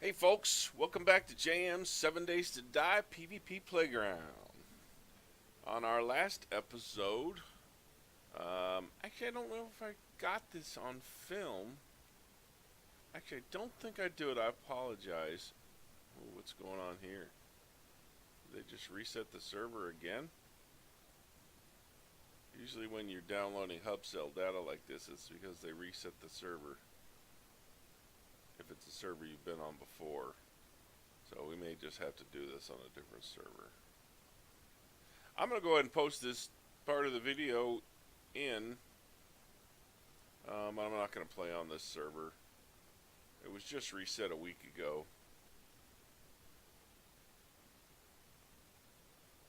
Hey folks, welcome back to JM's 7 Days to Die PvP Playground. On our last episode, actually I don't know if I got this on film. Actually, I don't think I do it. I apologize. Ooh, what's going on here? Did they just reset the server again? Usually when you're downloading hub cell data like this, it's because they reset the server. If it's a server you've been on before. So we may just have to do this on a different server. I'm going to go ahead and post this part of the video in. I'm not going to play on this server. It was just reset a week ago.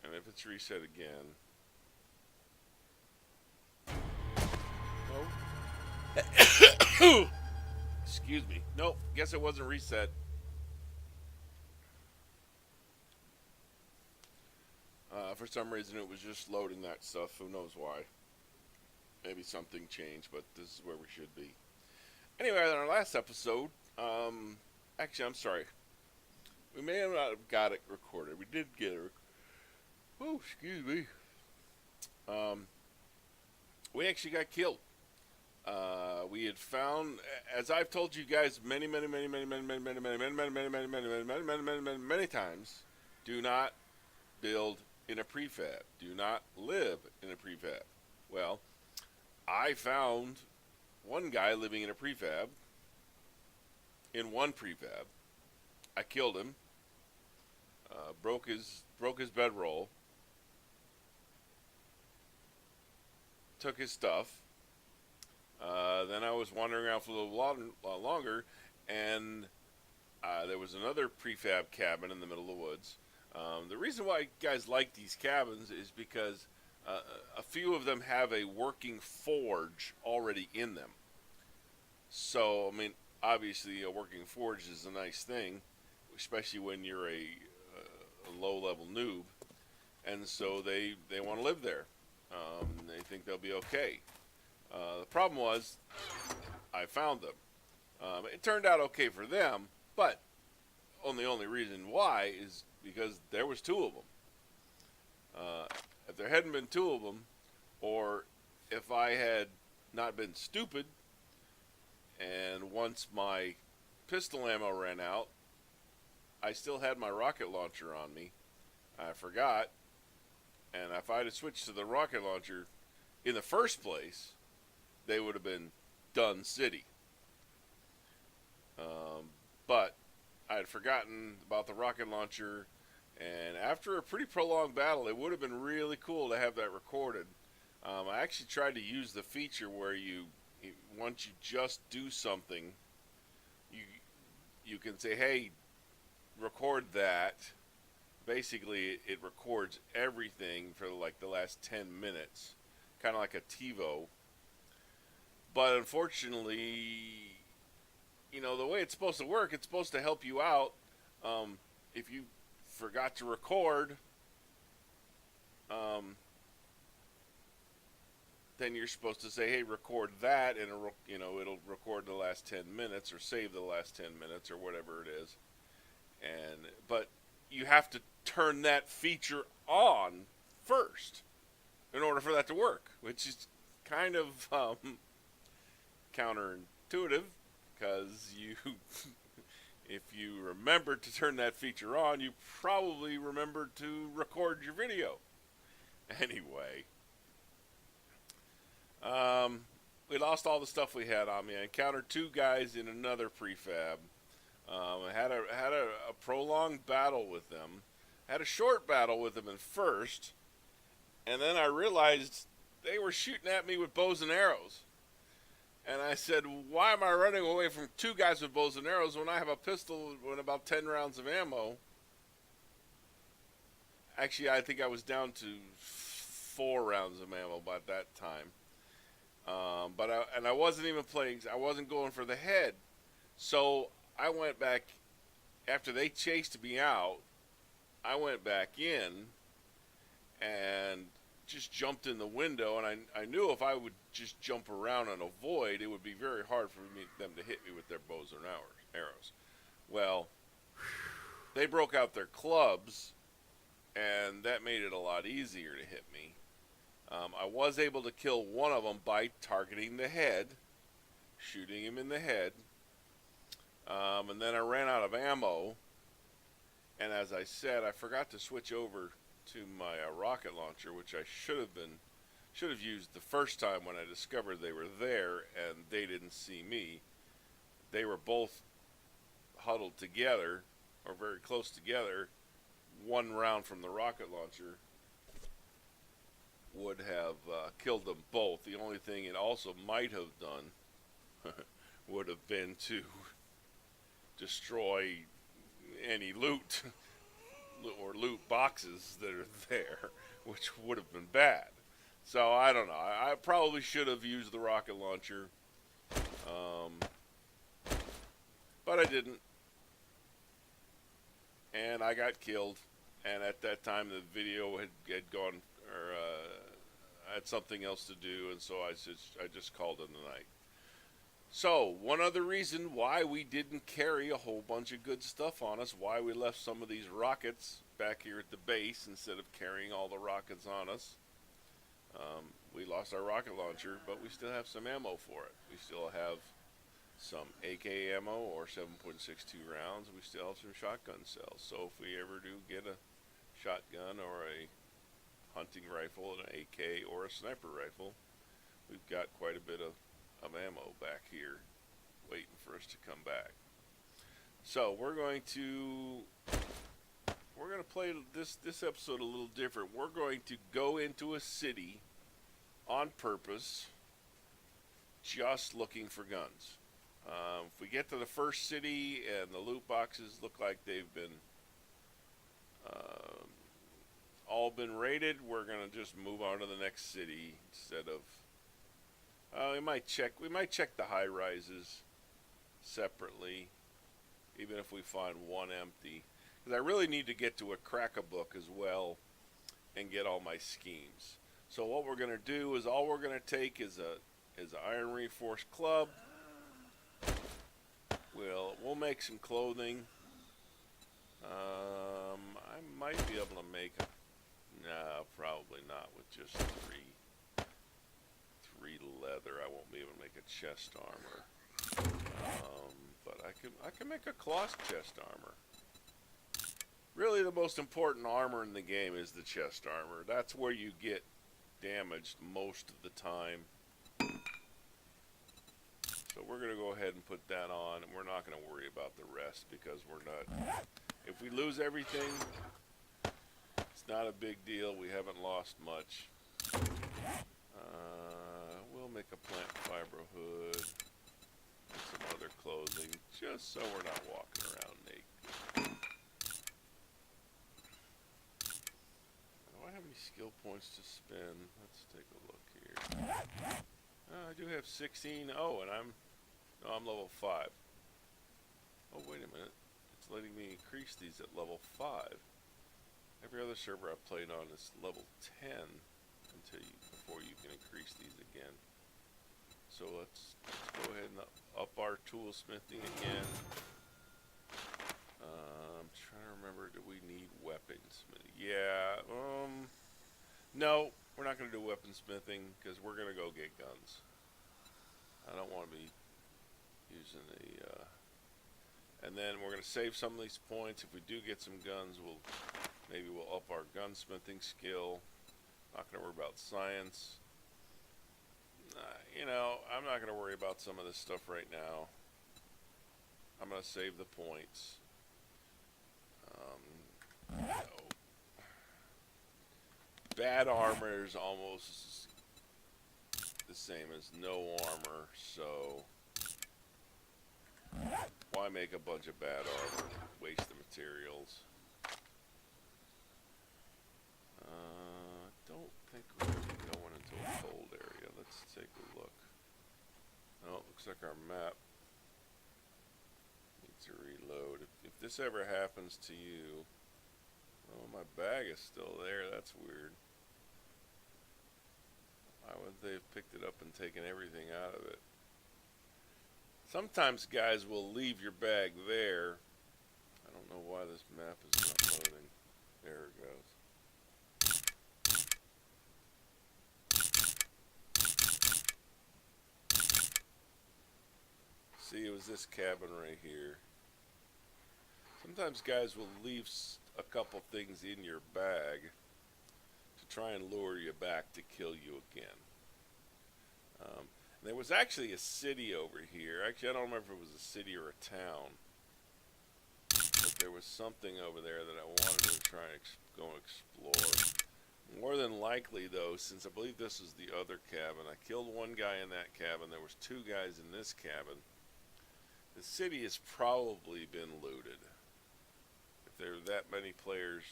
And if it's reset again... No. Excuse me. Nope, guess it wasn't reset. For some reason it was just loading that stuff. Who knows why. Maybe something changed, but this is where we should be. Anyway, in our last episode, actually, I'm sorry. We may have not have got it recorded. We did get it. Oh, excuse me. We actually got killed. We had found, as I've told you guys many times, do not build in a prefab. Do not live in a prefab. Well, I found one guy living in a prefab. In one prefab, I killed him. Broke his bedroll. Took his stuff. Then I was wandering around for a little lot longer, and there was another prefab cabin in the middle of the woods. The reason why guys like these cabins is because a few of them have a working forge already in them. So, I mean, obviously a working forge is a nice thing, especially when you're a low-level noob. And so they want to live there. They think they'll be okay. The problem was, I found them. It turned out okay for them, but the only reason why is because there was two of them. If there hadn't been two of them, or if I had not been stupid, and once my pistol ammo ran out, I still had my rocket launcher on me. I forgot, and if I had switched to the rocket launcher in the first place, they would have been done city. But I had forgotten about the rocket launcher, and after a pretty prolonged battle, it would have been really cool to have that recorded. I actually tried to use the feature where once you just do something, you can say, hey, record that. Basically, it records everything for like the last 10 minutes, kind of like a TiVo. But unfortunately, the way it's supposed to work, it's supposed to help you out. If you forgot to record, then you're supposed to say, hey, record that, and it'll record the last 10 minutes or save the last 10 minutes or whatever it is. But you have to turn that feature on first in order for that to work, which is kind of counterintuitive, because if you remember to turn that feature on, you probably remembered to record your video. Anyway, we lost all the stuff we had on me. I encountered two guys in another prefab. I had a prolonged battle with them. I had a short battle with them at first, and then I realized they were shooting at me with bows and arrows. And I said, why am I running away from two guys with bows and arrows when I have a pistol with about 10 rounds of ammo? Actually, I think I was down to 4 rounds of ammo by that time. But I wasn't even playing, I wasn't going for the head. So I went back, after they chased me out, I went back in and just jumped in the window, and I knew if I would just jump around and avoid, it would be very hard for them to hit me with their bows and arrows. Well, they broke out their clubs, and that made it a lot easier to hit me. I was able to kill one of them by targeting the head, shooting him in the head, and then I ran out of ammo. And as I said, I forgot to switch over to my rocket launcher, which I should have used the first time when I discovered they were there and they didn't see me. They were both huddled together, or very close together. One round from the rocket launcher would have killed them both. The only thing it also might have done would have been to destroy any loot or loot boxes that are there, which would have been bad. So I don't know. I probably should have used the rocket launcher, but I didn't, and I got killed. And at that time, the video had gone, or I had something else to do, and so I just called it a night. So, one other reason why we didn't carry a whole bunch of good stuff on us, why we left some of these rockets back here at the base instead of carrying all the rockets on us. We lost our rocket launcher, but we still have some ammo for it. We still have some AK ammo or 7.62 rounds. We still have some shotgun shells. So if we ever do get a shotgun or a hunting rifle, an AK, or a sniper rifle, we've got quite a bit of ammo back here waiting for us to come back. So we're going to play this episode a little different. We're going to go into a city on purpose, just looking for guns. If we get to the first city and the loot boxes look like they've been all been raided, we're gonna just move on to the next city instead of. We might check the high rises separately, even if we find one empty. Because I really need to get to a cracker book as well and get all my schemes. So what we're gonna do is all we're gonna take is an iron reinforced club. We'll make some clothing. I might be able to make no, probably not with just three leather. I won't be able to make a chest armor. But I can make a cloth chest armor. Really, the most important armor in the game is the chest armor. That's where you get damaged most of the time. So we're going to go ahead and put that on, and we're not going to worry about the rest because we're not. If we lose everything, it's not a big deal. We haven't lost much. We'll make a plant fiber hood and some other clothing just so we're not walking around naked. Do I have any skill points to spend? Let's take a look here. I do have 16. Oh, and I'm level 5. Oh, wait a minute. It's letting me increase these at level 5. Every other server I've played on is level 10 before you can increase these again. So let's go ahead and up our toolsmithing again. I'm trying to remember, do we need weaponsmithing? Yeah, no, we're not going to do weaponsmithing because we're going to go get guns. I don't want to be using and then we're going to save some of these points. If we do get some guns, maybe we'll up our gunsmithing skill. Not going to worry about science. I'm not going to worry about some of this stuff right now. I'm going to save the points. Bad armor is almost the same as no armor, so why make a bunch of bad armor? Waste the materials. Don't think we're going to be going into a cold area. Let's take a look. Oh, looks like our map needs to reload. If this ever happens to you, oh, my bag is still there. That's weird. Why would they have picked it up and taken everything out of it? Sometimes guys will leave your bag there I don't know why this map is not loading. There it goes. See, it was this cabin right here. Sometimes guys will leave a couple things in your bag to try and lure you back to kill you again. There was actually a city over here. Actually, I don't remember if it was a city or a town. But there was something over there that I wanted to try and go and explore. More than likely, though, since I believe this is the other cabin, I killed one guy in that cabin. There was 2 guys in this cabin. The city has probably been looted. If there are that many players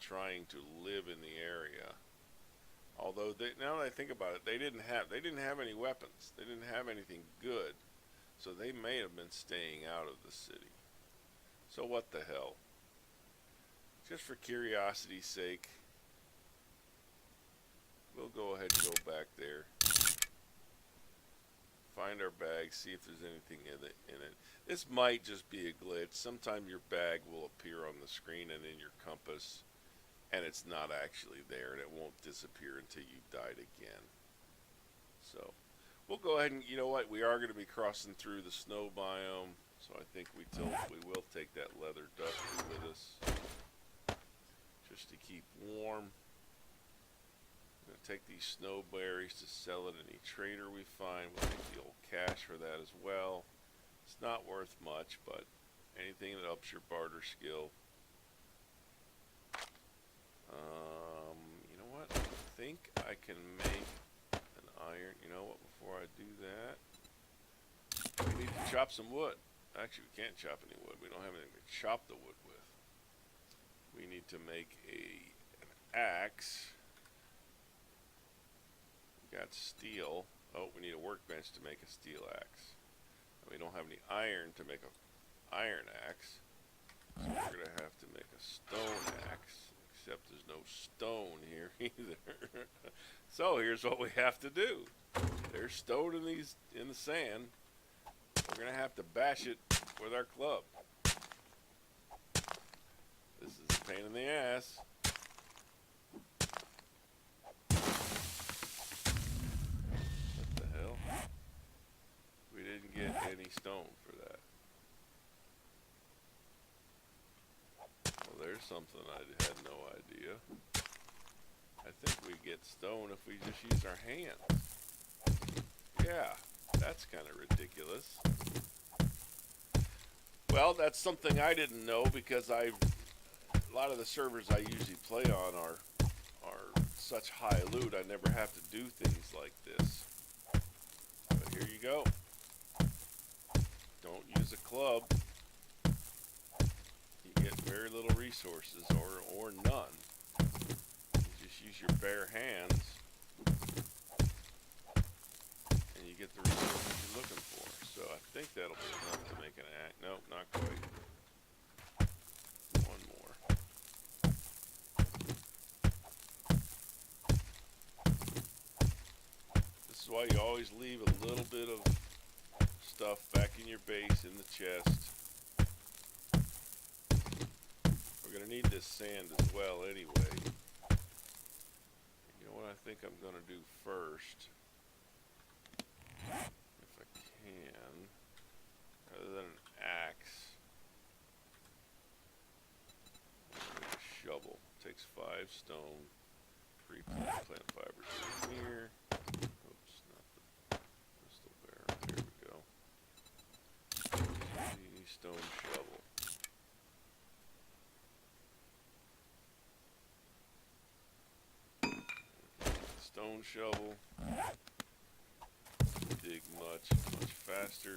trying to live in the area. Although now that I think about it, they didn't have any weapons. They didn't have anything good, so they may have been staying out of the city. So what the hell? Just for curiosity's sake, we'll go ahead and go back there, find our bag, see if there's anything in it. This might just be a glitch. Sometime your bag will appear on the screen and in your compass, and it's not actually there, and it won't disappear until you've died again. So we'll go ahead and, you know what, we are going to be crossing through the snow biome, so I think we will take that leather duster with us just to keep warm. I'm going to take these snow berries to sell at any trader we find. We'll take the old cash for that as well. It's not worth much, but anything that helps your barter skill. You know what? I think I can make an iron. You know what? Before I do that, we need to chop some wood. Actually, we can't chop any wood. We don't have anything to chop the wood with. We need to make an axe. We got steel. Oh, we need a workbench to make a steel axe. And we don't have any iron to make an iron axe. So we're going to have to make a stone axe. Except there's no stone here either. So here's what we have to do. There's stone in the sand. We're going to have to bash it with our club. This is a pain in the ass. What the hell? We didn't get any stone for that. Well, there's something I had no idea. I think we get stone if we just use our hands. Yeah, that's kind of ridiculous. Well, that's something I didn't know because a lot of the servers I usually play on are such high loot. I never have to do things like this. But here you go. Don't use a club. You get very little resources or none. You just use your bare hands and you get the resources you're looking for. So I think that'll be enough to make an axe. Nope, not quite. One more. This is why you always leave a little bit of stuff back in your base in the chest. We're going to need this sand as well anyway. You know what I think I'm going to do first? If I can, rather than an axe, I'll make a shovel. It takes 5 stone, 3 plant fibers in here. Oops, not the crystal bear. There we go. 3 stone shovel. Stone shovel. Dig much faster.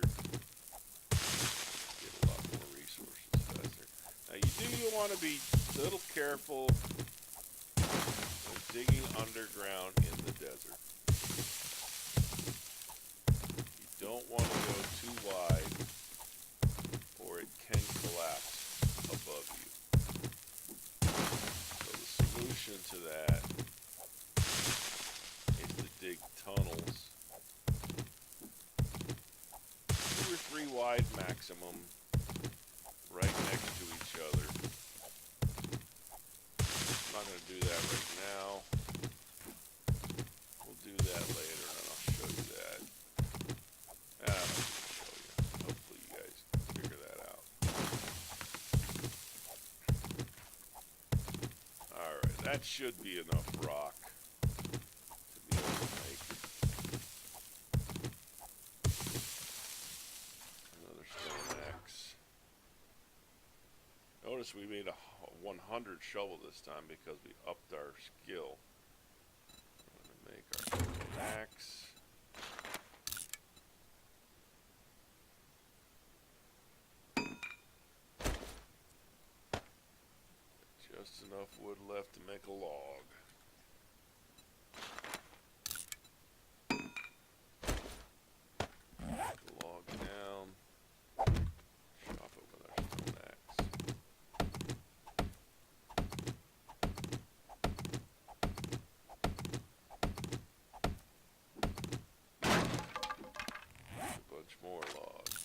Get a lot more resources faster. Now you want to be a little careful when digging underground in the desert. You don't want to go too wide or it can collapse above you. So the solution to that is to dig tunnels 2 or 3 wide maximum right next to each other. that right now. We'll do that later, and I'll show you that. I'm not going to show you. Hopefully you guys can figure that out. Alright, that should be enough rock to be able to make another stone axe. Notice we made a 100 shovel this time because we upped our skill. We're going to make our stone axe. Just enough wood left to make a log. Put the log down. Chop it with our stone axe. A bunch more logs.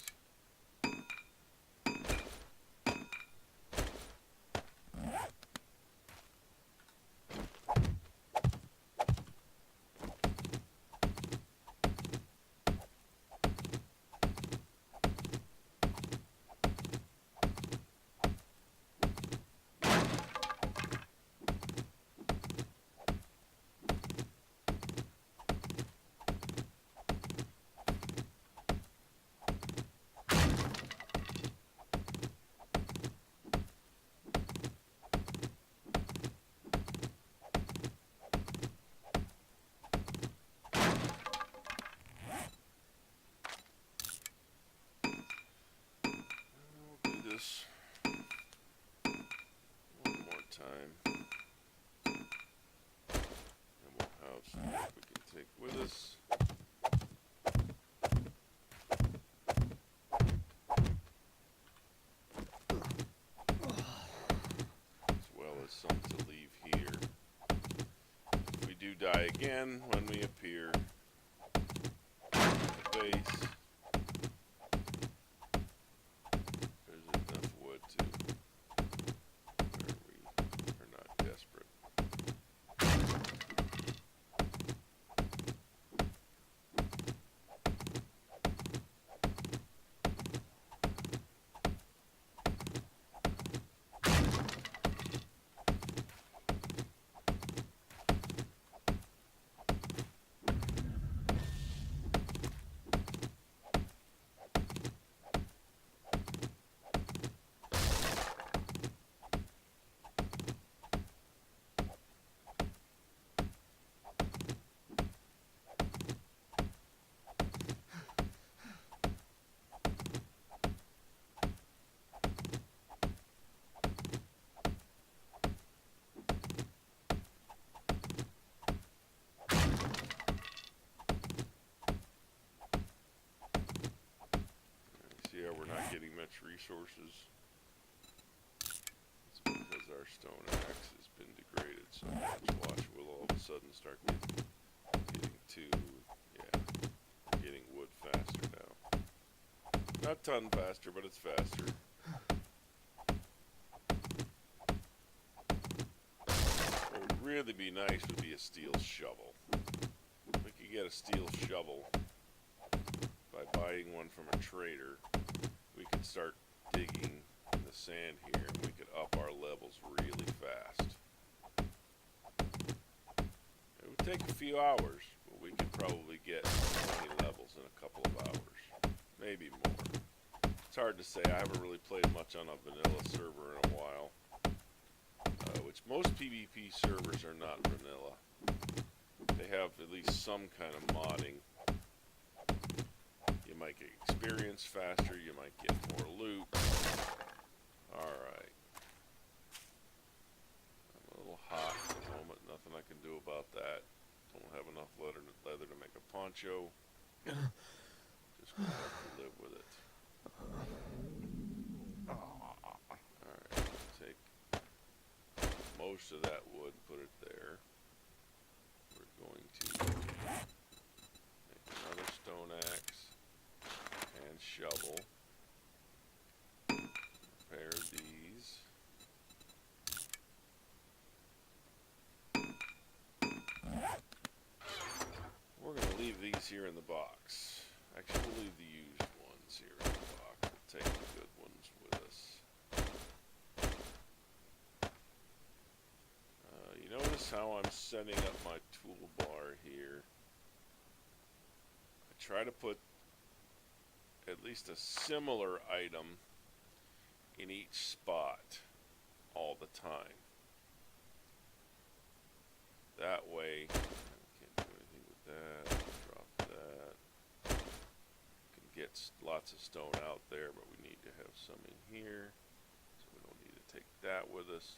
This one more time, and we'll have some we can take with us. As well as some to leave here. If we do die again when we appear at the base, we're not getting much resources. It's because our stone axe has been degraded so much. Watch, we'll all of a sudden start getting getting wood faster now. Not a ton faster, but it's faster. What would really be nice would be a steel shovel. We could get a steel shovel by buying one from a trader. We could start digging in the sand here and we could up our levels really fast. It would take a few hours, but we could probably get 20 levels in a couple of hours, maybe more. It's hard to say. I haven't really played much on a vanilla server in a while, which most PvP servers are not vanilla. They have at least some kind of modding. You might get experience faster, you might get more loot. Alright. I'm a little hot at the moment, nothing I can do about that. Don't have enough leather to make a poncho. Just gonna have to live with it. Alright, take most of that wood, put it there. We're going to make another stone axe and shovel. Repair these. here in the box. Actually, we'll leave the used ones here in the box. We'll take the good ones with us. You notice how I'm setting up my toolbar here. I try to put at least a similar item in each spot all the time. That way, I can't do anything with that. Drop that. Can get lots of stone out there, but we need to have some in here. So we don't need to take that with us.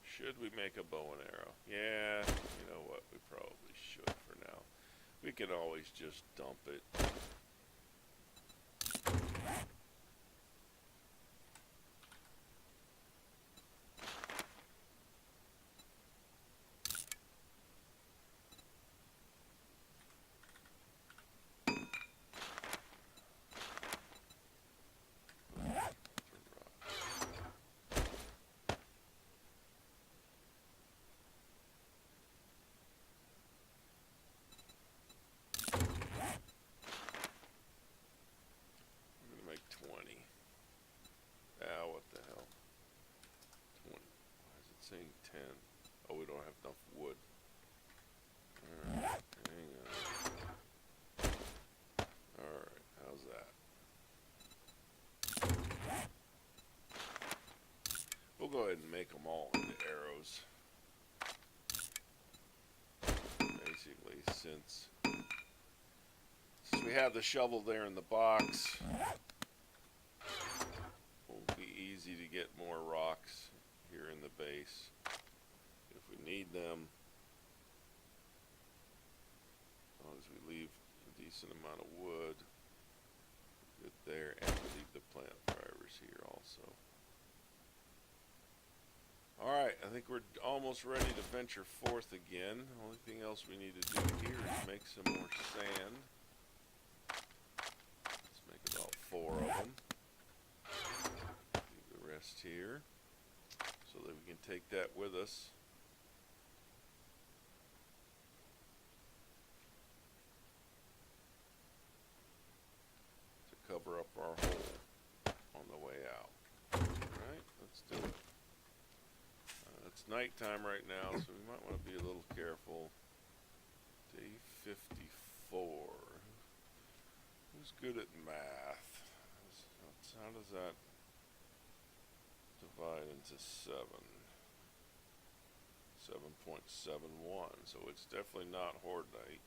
Should we make a bow and arrow? Yeah, you know what? We probably should for now. We can always just dump it. Saying 10. Oh, we don't have enough wood. Alright, hang on. Alright, how's that? We'll go ahead and make them all into arrows. Basically, since we have the shovel there in the box, it'll be easy to get more rocks here in the base if we need them, as long as we leave a decent amount of wood good there, and we leave the plant fibers here also. Alright, I think we're almost ready to venture forth again. The only thing else we need to do here is make some more sand. Let's make about 4 of them. Leave the rest here, so that we can take that with us. To cover up our hole on the way out. Alright, let's do it. It's nighttime right now, so we might want to be a little careful. Day 54. Who's good at math? How does that divide into 7? 7.71, so it's definitely not horde night.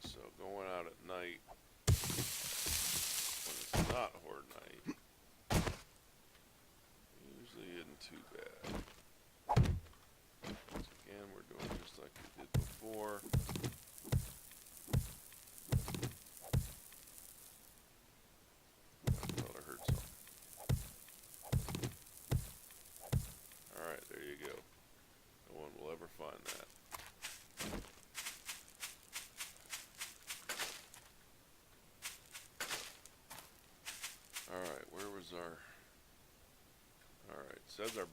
So going out at night, when it's not horde night, usually isn't too bad. Once again, we're doing just like we did before. Find that. Alright, where was our... Alright, says our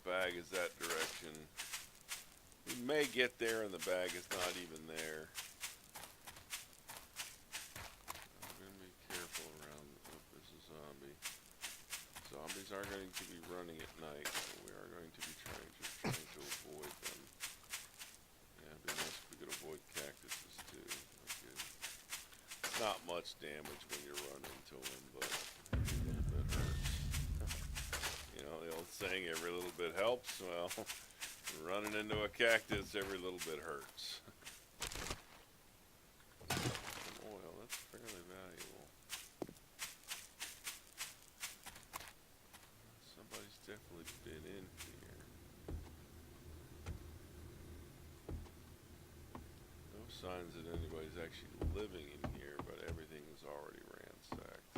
bag is that direction. We may get there and the bag is not even there. I'm going to be careful around... Oh, there's a zombie. Zombies are going to be running at night, so we are going to be trying to avoid them. Yeah, it'd be nice if we could avoid cactuses too. Okay. Not much damage when you run into them, but every little bit hurts. You know, the old saying, every little bit helps. Well, running into a cactus, every little bit hurts. Some oil, that's fairly valuable. Somebody's definitely been in here. No signs that anybody's actually living in here, but everything is already ransacked.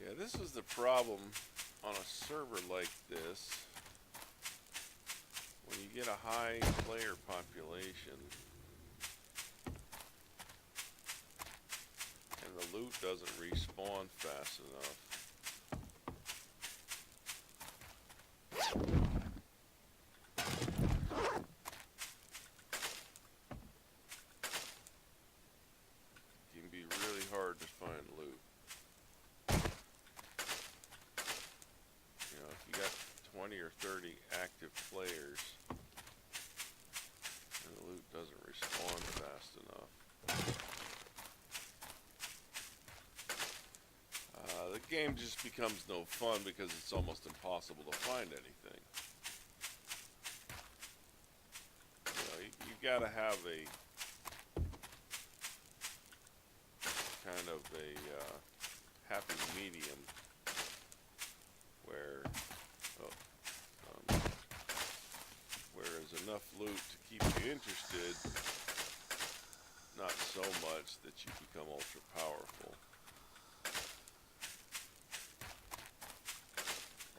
Yeah, this was the problem on a server like this, when you get a high player population and the loot doesn't respawn fast enough, it can be really hard to find loot. You know, if you got 20 or 30 active players and the loot doesn't respawn fast enough, the game just becomes no fun because it's almost impossible to find anything. You know, you gotta have a kind of a happy medium where whereas enough loot to keep you interested, not so much that you become ultra powerful.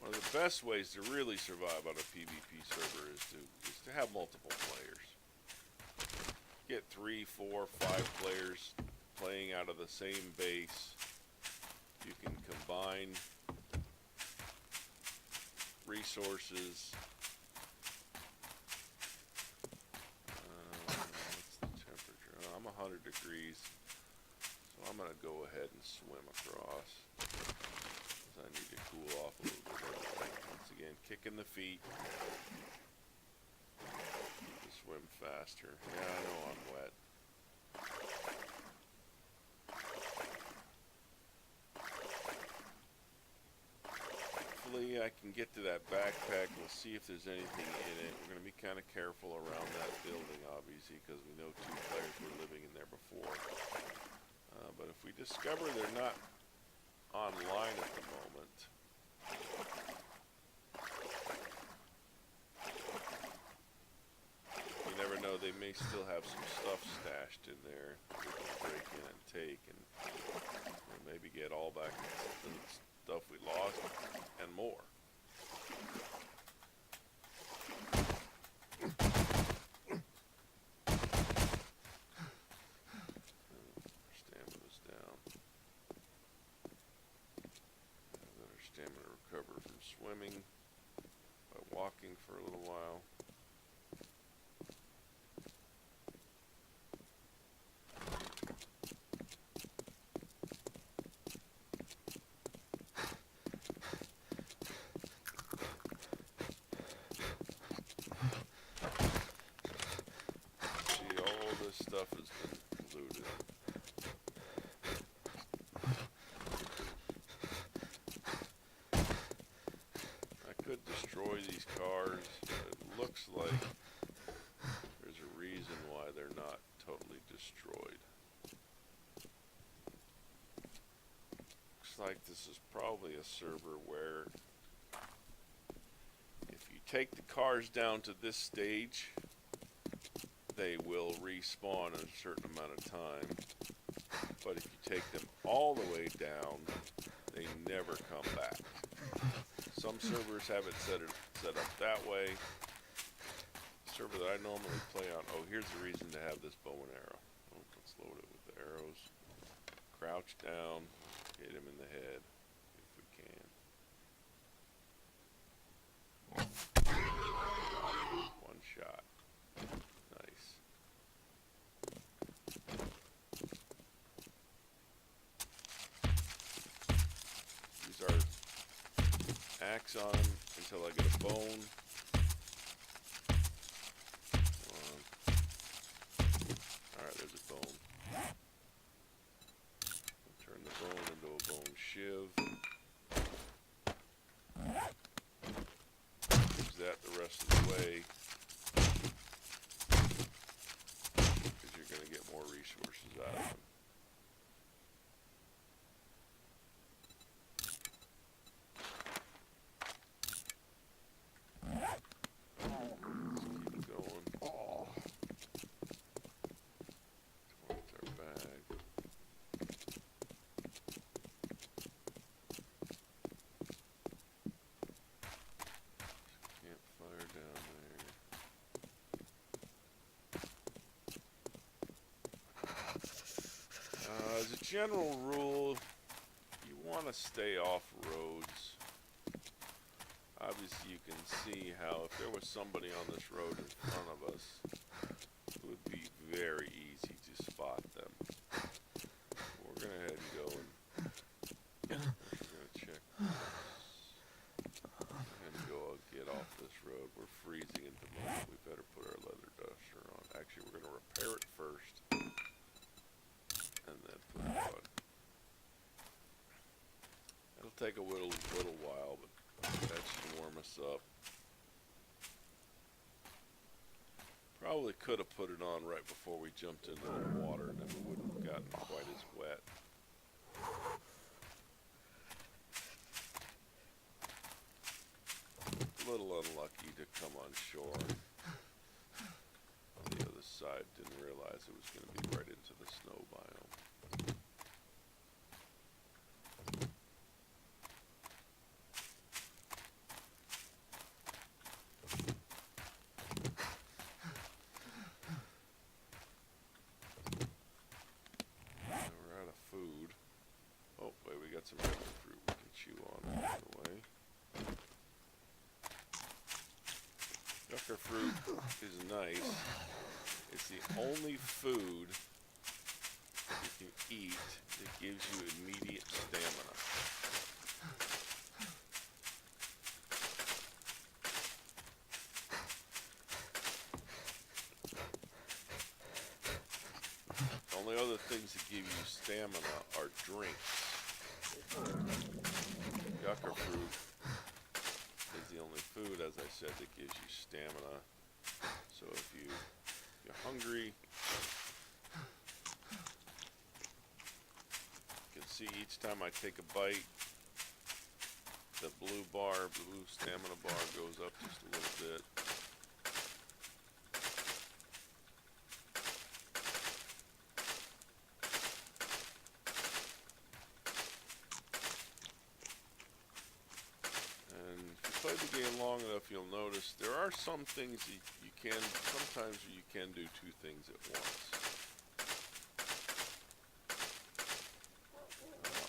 One of the best ways to really survive on a PvP server is to have multiple players. Get 3, 4, 5 players playing out of the same base. You can combine resources. What's the temperature? Oh, I'm 100 degrees, so I'm going to go ahead and swim across. I need to cool off a little bit. Once again, kicking the feet to swim faster. Yeah, I know I'm wet. Hopefully I can get to that backpack. We'll see if there's anything in it. We're going to be kind of careful around that building, obviously, because we know 2 players were living in there before. But if we discover they're not online at the moment, you never know, they may still have some stuff stashed in there that we can break in and take and maybe get all back the stuff we lost and more. Stamina's down. Let our stamina recover from swimming by walking for a little while. See, all this stuff has been looted. Could destroy these cars, but it looks like there's a reason why they're not totally destroyed. Looks like this is probably a server where if you take the cars down to this stage, they will respawn in a certain amount of time. But if you take them all the way down, they never come back. Some servers have it set up that way. The server that I normally play on, oh, here's the reason to have this bow and arrow. Oh, let's load it with the arrows. Crouch down, hit him in the head, if we can. One shot. Nice. These are axe on him until I get a bone. Alright, there's a bone. I'll turn the bone into a bone shiv. Use that the rest of the way, because you're going to get more resources out of them. a general rule, you want to stay off roads. Obviously, you can see how if there was somebody on this road in front of us, it would be very easy to spot them. We're going to head and go and we're going to check. Go ahead and go get off this road. We're freezing at the moment. We better put our leather duster on. Actually, we're going to repair it first and then put it on. It'll take a little while, but that should warm us up. Probably could have put it on right before we jumped into the water, and then we wouldn't have gotten quite as wet. A little unlucky to come on shore. On the other side, didn't realize it was going to be right into the snow biome. Some regular fruit we can chew on along the way. Yucca fruit is nice. It's the only food you can eat that gives you immediate stamina. The only other things that give you stamina are drinks. Yucca fruit is the only food, as I said, that gives you stamina. So if you're hungry, you can see each time I take a bite, the blue stamina bar goes up just a little bit. Play the game long enough, you'll notice there are some things you can, sometimes you can do two things at once.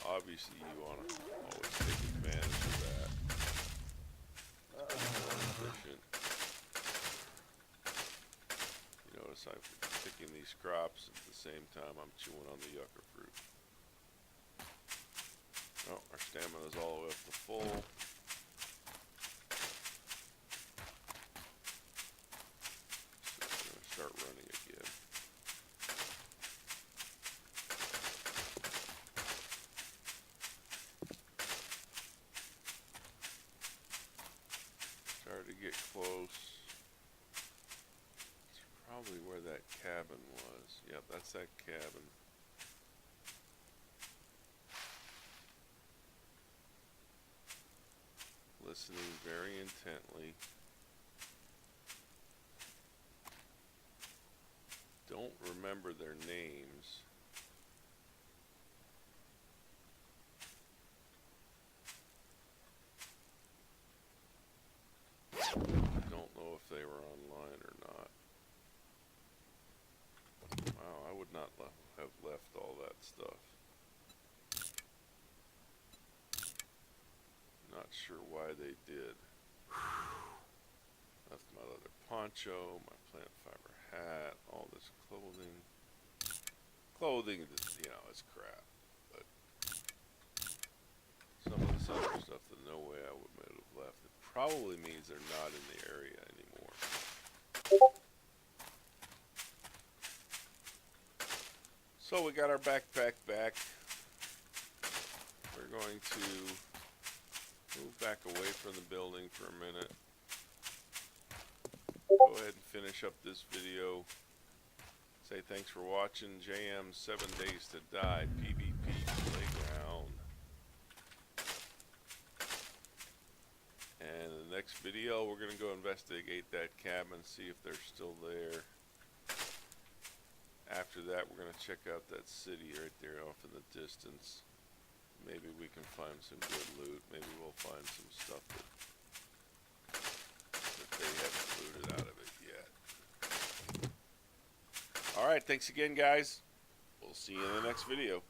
Obviously, you want to always take advantage of that. Efficient. You notice I'm picking these crops at the same time I'm chewing on the yucca fruit. Oh, our stamina is all the way up to full. Start running again. Started to get close. It's probably where that cabin was. Yep, that's that cabin. Listening very intently. Don't remember their names. I don't know if they were online or not. Wow, I would not have left all that stuff. Not sure why they did. Left my leather poncho, my plant fiber hat, all this clothing. Clothing, you know, is crap. But some of this other stuff, there's no way I would have left. It probably means they're not in the area anymore. So we got our backpack back. We're going to move back away from the building for a minute. Go ahead and finish up this video. Say thanks for watching JM 7 Days to Die PvP Playground. And in the next video, we're going to go investigate that cabin, see if they're still there. After that, we're going to check out that city right there off in the distance. Maybe we can find some good loot. Maybe we'll find some stuff that they haven't looted out of it yet. Alright, thanks again, guys. We'll see you in the next video.